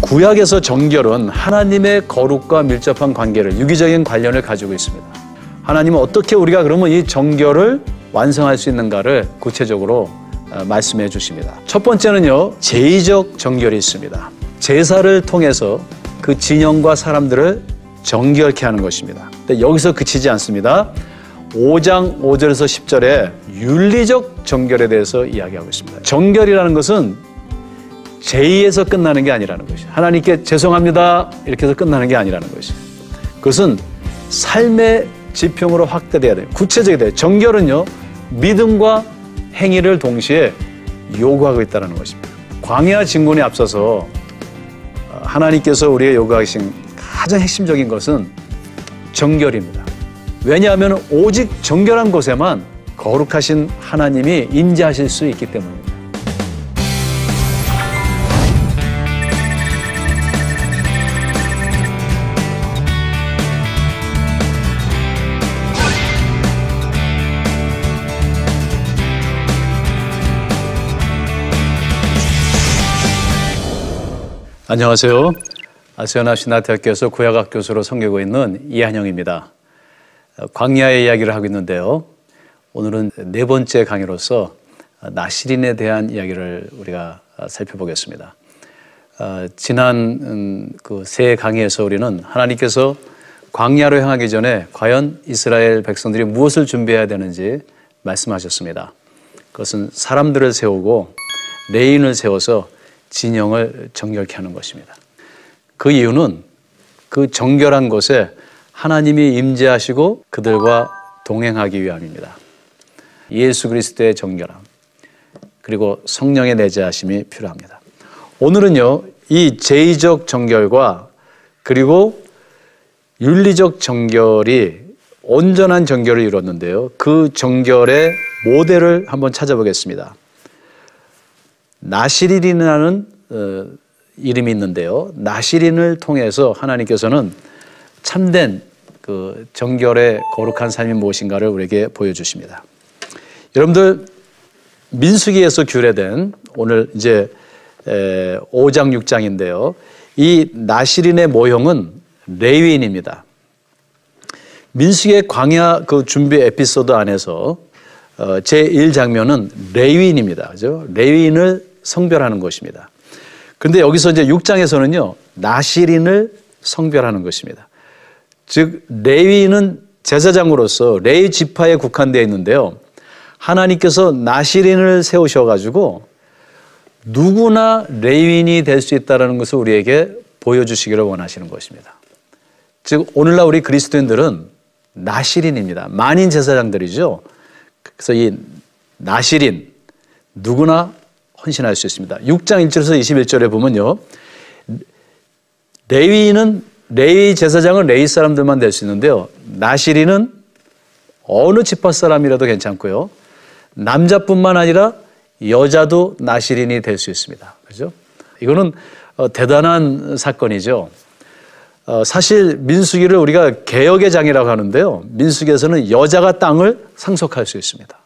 구약에서 정결은 하나님의 거룩과 밀접한 관계를, 유기적인 관련을 가지고 있습니다. 하나님은 어떻게 우리가 그러면 이 정결을 완성할 수 있는가를 구체적으로 말씀해 주십니다. 첫 번째는요, 제의적 정결이 있습니다. 제사를 통해서 그 진영과 사람들을 정결케 하는 것입니다. 근데 여기서 그치지 않습니다. 5장 5절에서 10절에 윤리적 정결에 대해서 이야기하고 있습니다. 정결이라는 것은 제의에서 끝나는 게 아니라는 것이죠. 하나님께 죄송합니다 이렇게 해서 끝나는 게 아니라는 것이죠. 그것은 삶의 지평으로 확대돼야 돼요. 구체적이 돼요. 정결은요, 믿음과 행위를 동시에 요구하고 있다는 것입니다. 광야 진군에 앞서서 하나님께서 우리에게 요구하신 가장 핵심적인 것은 정결입니다. 왜냐하면 오직 정결한 곳에만 거룩하신 하나님이 임재하실 수 있기 때문입니다. 안녕하세요. 아시아나 신학대학교에서 구약학 교수로 섬기고 있는 이한영입니다. 광야의 이야기를 하고 있는데요. 오늘은 네 번째 강의로서 나실인에 대한 이야기를 우리가 살펴보겠습니다. 지난 그 세 강의에서 우리는 하나님께서 광야로 향하기 전에 과연 이스라엘 백성들이 무엇을 준비해야 되는지 말씀하셨습니다. 그것은 사람들을 세우고 레인을 세워서 진영을 정결케 하는 것입니다. 그 이유는 그 정결한 곳에 하나님이 임재하시고 그들과 동행하기 위함입니다. 예수 그리스도의 정결함, 그리고 성령의 내재하심이 필요합니다. 오늘은요, 이 제의적 정결과 그리고 윤리적 정결이 온전한 정결을 이뤘는데요. 그 정결의 모델을 한번 찾아보겠습니다. 나실인이라는 이름이 있는데요. 나실인을 통해서 하나님께서는 참된 그 정결의 거룩한 삶이 무엇인가를 우리에게 보여주십니다. 여러분들, 민수기에서 규례된 오늘 이제 5장 6장인데요. 이 나실인의 모형은 레위인입니다. 민수기의 광야 그 준비 에피소드 안에서 제1장면은 레위인입니다. 그죠? 레위인을 성별하는 것입니다. 그런데 여기서 이제 6장에서는요, 나실인을 성별하는 것입니다. 즉, 레위인은 제사장으로서 레위 지파에 국한되어 있는데요. 하나님께서 나실인을 세우셔가지고 누구나 레위인이 될 수 있다는 것을 우리에게 보여주시기를 원하시는 것입니다. 즉, 오늘날 우리 그리스도인들은 나실인입니다. 만인 제사장들이죠. 그래서 이 나실인, 누구나 헌신할 수 있습니다. 6장 1절에서 21절에 보면요, 레위 제사장은 레위 사람들만 될 수 있는데요, 나실인은 어느 지파 사람이라도 괜찮고요, 남자뿐만 아니라 여자도 나실인이 될 수 있습니다. 그렇죠? 이거는 대단한 사건이죠. 사실 민수기를 우리가 개역의 장이라고 하는데요, 민수기에서는 여자가 땅을 상속할 수 있습니다.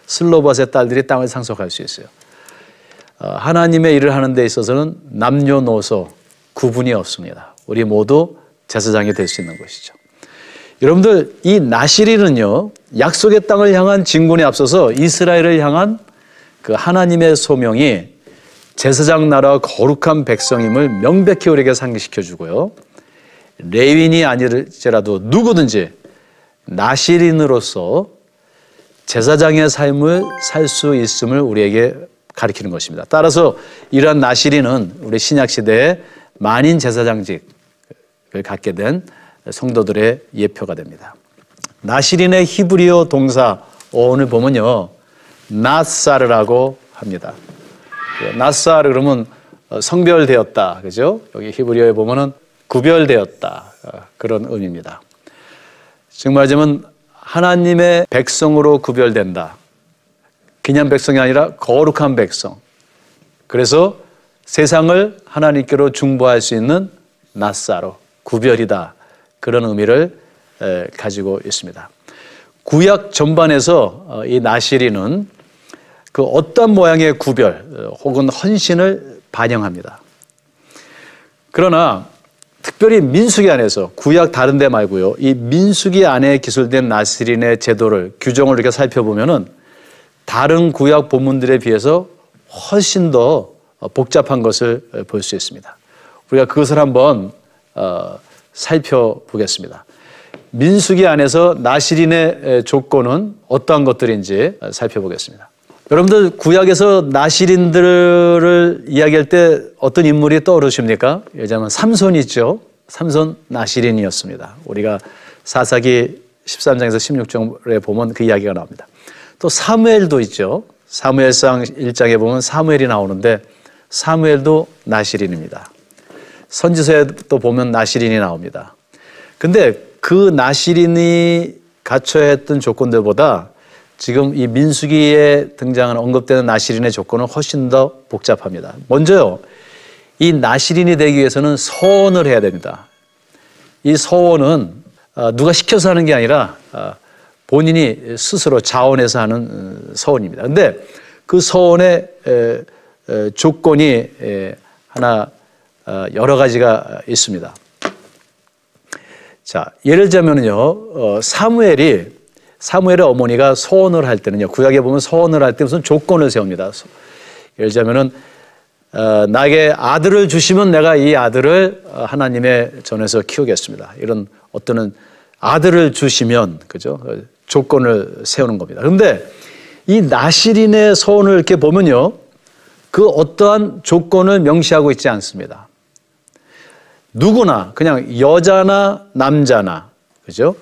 슬로밧의 딸들이 땅을 상속할 수 있어요. 하나님의 일을 하는 데 있어서는 남녀노소 구분이 없습니다. 우리 모두 제사장이 될 수 있는 것이죠. 여러분들, 이 나실인은요, 약속의 땅을 향한 진군에 앞서서 이스라엘을 향한 그 하나님의 소명이 제사장 나라와 거룩한 백성임을 명백히 우리에게 상기시켜 주고요, 레위인이 아닐지라도 누구든지 나실인으로서 제사장의 삶을 살 수 있음을 우리에게 가리키는 것입니다. 따라서 이러한 나실인은 우리 신약시대에 만인 제사장직을 갖게 된 성도들의 예표가 됩니다. 나실인의 히브리어 동사 오늘 보면요, 나사르라고 합니다. 나사르 그러면 성별되었다, 그죠? 여기 히브리어에 보면은 구별되었다, 그런 의미입니다. 즉 말하자면 하나님의 백성으로 구별된다. 그냥 백성이 아니라 거룩한 백성. 그래서 세상을 하나님께로 중보할 수 있는 나사로, 구별이다, 그런 의미를 가지고 있습니다. 구약 전반에서 이 나실인은 그 어떤 모양의 구별 혹은 헌신을 반영합니다. 그러나 특별히 민수기 안에서 구약 다른 데 말고요. 이 민수기 안에 기술된 나시린의 제도를 규정을 이렇게 살펴보면은 다른 구약 본문들에 비해서 훨씬 더 복잡한 것을 볼 수 있습니다. 우리가 그것을 한번 살펴보겠습니다. 민수기 안에서 나시린의 조건은 어떠한 것들인지 살펴보겠습니다. 여러분들 구약에서 나시린들을 이야기할 때 어떤 인물이 떠오르십니까? 예전에 삼손이 있죠. 삼손 나시린이었습니다. 우리가 사사기 13장에서 16절에 보면 그 이야기가 나옵니다. 또 사무엘도 있죠. 사무엘상 1장에 보면 사무엘이 나오는데 사무엘도 나시린입니다. 선지서에 또 보면 나시린이 나옵니다. 근데 그 나시린이 갖춰야 했던 조건들보다 지금 이 민수기에 등장하는 언급되는 나시린의 조건은 훨씬 더 복잡합니다. 먼저요, 이 나시린이 되기 위해서는 서원을 해야 됩니다. 이 서원은 누가 시켜서 하는 게 아니라 본인이 스스로 자원해서 하는 서원입니다. 근데 그 서원의 조건이 하나 여러 가지가 있습니다. 자, 예를 들자면요, 사무엘의 어머니가 서원을 할 때는요, 구약에 보면 서원을 할 때 무슨 조건을 세웁니다. 예를 들자면은 나에게 아들을 주시면 내가 이 아들을 하나님의 전에서 키우겠습니다. 이런 어떤 아들을 주시면, 그죠? 조건을 세우는 겁니다. 그런데 이 나시린의 서원을 이렇게 보면요, 그 어떠한 조건을 명시하고 있지 않습니다. 누구나, 그냥 여자나 남자나, 그죠?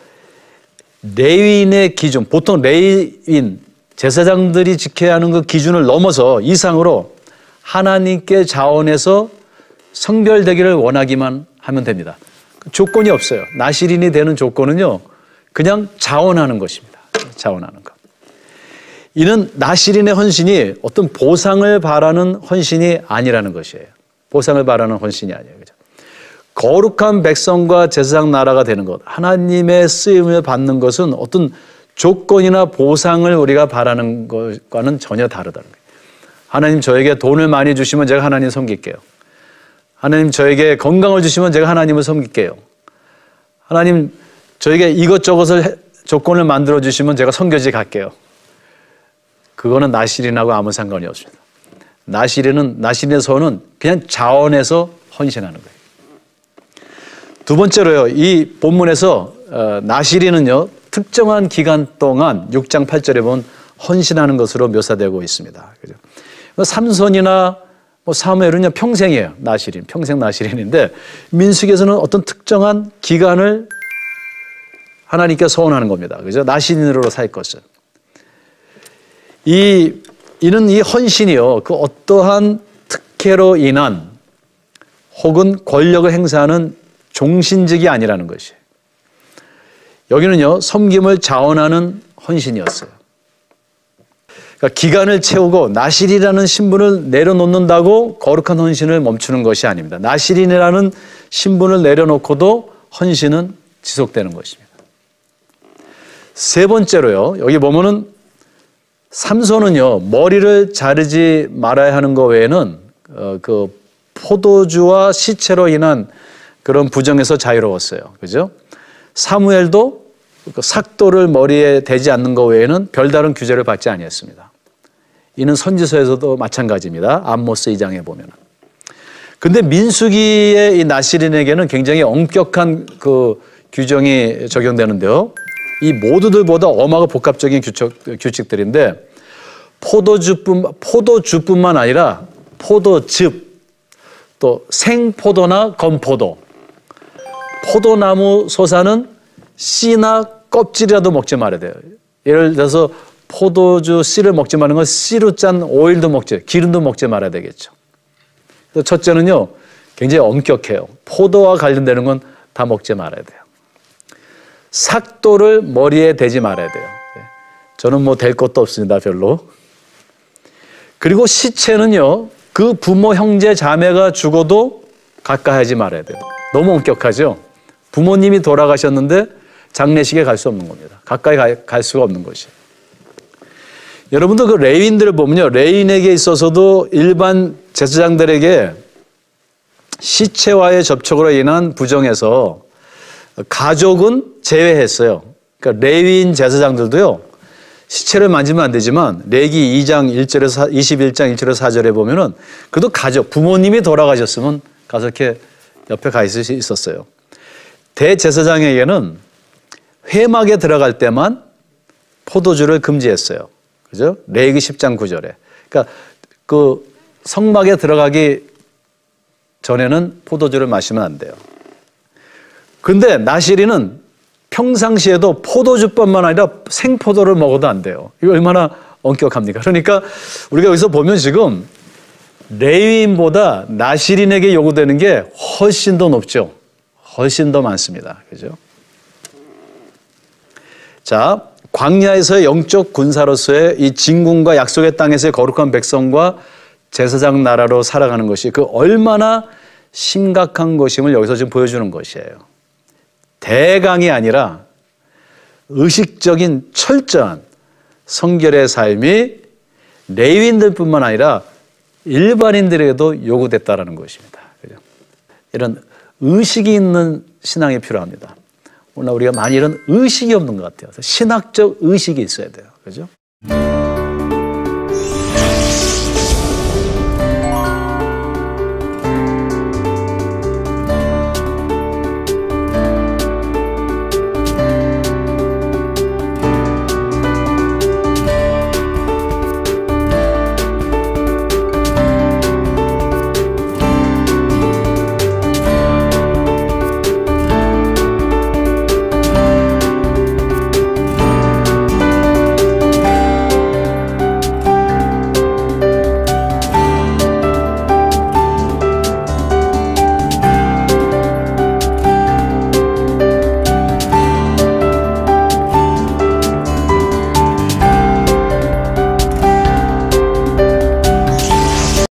레위인의 기준, 보통 레위인, 제사장들이 지켜야 하는 그 기준을 넘어서 이상으로 하나님께 자원해서 성별되기를 원하기만 하면 됩니다. 조건이 없어요. 나시린이 되는 조건은요, 그냥 자원하는 것입니다. 자원하는 것. 이는 나시린의 헌신이 어떤 보상을 바라는 헌신이 아니라는 것이에요. 보상을 바라는 헌신이 아니에요. 그죠? 거룩한 백성과 제사장 나라가 되는 것, 하나님의 쓰임을 받는 것은 어떤 조건이나 보상을 우리가 바라는 것과는 전혀 다르다는 거예요. 하나님 저에게 돈을 많이 주시면 제가 하나님 섬길게요. 하나님 저에게 건강을 주시면 제가 하나님을 섬길게요. 하나님 저에게 이것저것을 조건을 만들어 주시면 제가 선교지 갈게요. 그거는 나시린하고 아무 상관이 없습니다. 나시린의 서원은 그냥 자원해서 헌신하는 거예요. 두 번째로요, 이 본문에서 나시린은요, 특정한 기간 동안 6장 8절에 보면 헌신하는 것으로 묘사되고 있습니다. 그죠? 삼손이나 사무엘은요, 평생이에요. 나시린, 평생 나시린인데 민수기에서는 어떤 특정한 기간을 하나님께 서원하는 겁니다. 그죠? 나시린으로 살 것을. 이는 이 헌신이요, 그 어떠한 특혜로 인한 혹은 권력을 행사하는 종신직이 아니라는 것이에요. 여기는요, 섬김을 자원하는 헌신이었어요. 그러니까 기간을 채우고 나시린이라는 신분을 내려놓는다고 거룩한 헌신을 멈추는 것이 아닙니다. 나시린이라는 신분을 내려놓고도 헌신은 지속되는 것입니다. 세 번째로요, 여기 보면은 삼손은요, 머리를 자르지 말아야 하는 것 외에는 그 포도주와 시체로 인한 그런 부정에서 자유로웠어요. 그죠? 사무엘도 삭도를 머리에 대지 않는 것 외에는 별다른 규제를 받지 아니했습니다. 이는 선지서에서도 마찬가지입니다. 아모스 2장에 보면은. 근데 민수기의 이 나시린에게는 굉장히 엄격한 그 규정이 적용되는데요. 이 모두들보다 엄하고 복합적인 규칙들인데 포도주뿐만 아니라 포도즙, 또 생포도나 건포도, 포도나무 소사는 씨나 껍질이라도 먹지 말아야 돼요. 예를 들어서 포도주 씨를 먹지 말는 건 씨로 짠 오일도 먹지, 기름도 먹지 말아야 되겠죠. 첫째는요, 굉장히 엄격해요. 포도와 관련되는 건 다 먹지 말아야 돼요. 삭도를 머리에 대지 말아야 돼요. 저는 뭐 될 것도 없습니다, 별로. 그리고 시체는요, 그 부모, 형제, 자매가 죽어도 가까이 하지 말아야 돼요. 너무 엄격하죠? 부모님이 돌아가셨는데 장례식에 갈 수 없는 겁니다. 가까이 갈 수가 없는 것이. 여러분도 그 레위인들을 보면요, 레위인에게 있어서도 일반 제사장들에게 시체와의 접촉으로 인한 부정에서 가족은 제외했어요. 그러니까 레위인 제사장들도요, 시체를 만지면 안 되지만 레기 2장 1절에서 21장 1절에서 4절에 보면은 그래도 가족, 부모님이 돌아가셨으면 가서 이렇게 옆에 가 있을 수 있었어요. 대제사장에게는 회막에 들어갈 때만 포도주를 금지했어요. 그죠? 레위기 10장 9절에. 그러니까 그 성막에 들어가기 전에는 포도주를 마시면 안 돼요. 근데 나시린은 평상시에도 포도주뿐만 아니라 생포도를 먹어도 안 돼요. 이거 얼마나 엄격합니까? 그러니까 우리가 여기서 보면 지금 레위인보다 나시린에게 요구되는 게 훨씬 더 높죠. 훨씬 더 많습니다. 그죠? 자, 광야에서의 영적 군사로서의 이 진군과 약속의 땅에서의 거룩한 백성과 제사장 나라로 살아가는 것이 그 얼마나 심각한 것임을 여기서 지금 보여주는 것이에요. 대강이 아니라 의식적인 철저한 성결의 삶이 레위인들뿐만 아니라 일반인들에게도 요구됐다라는 것입니다. 그죠? 이런 의식이 있는 신앙이 필요합니다. 오늘 우리가 많이 이런 의식이 없는 것 같아요. 신학적 의식이 있어야 돼요. 그죠?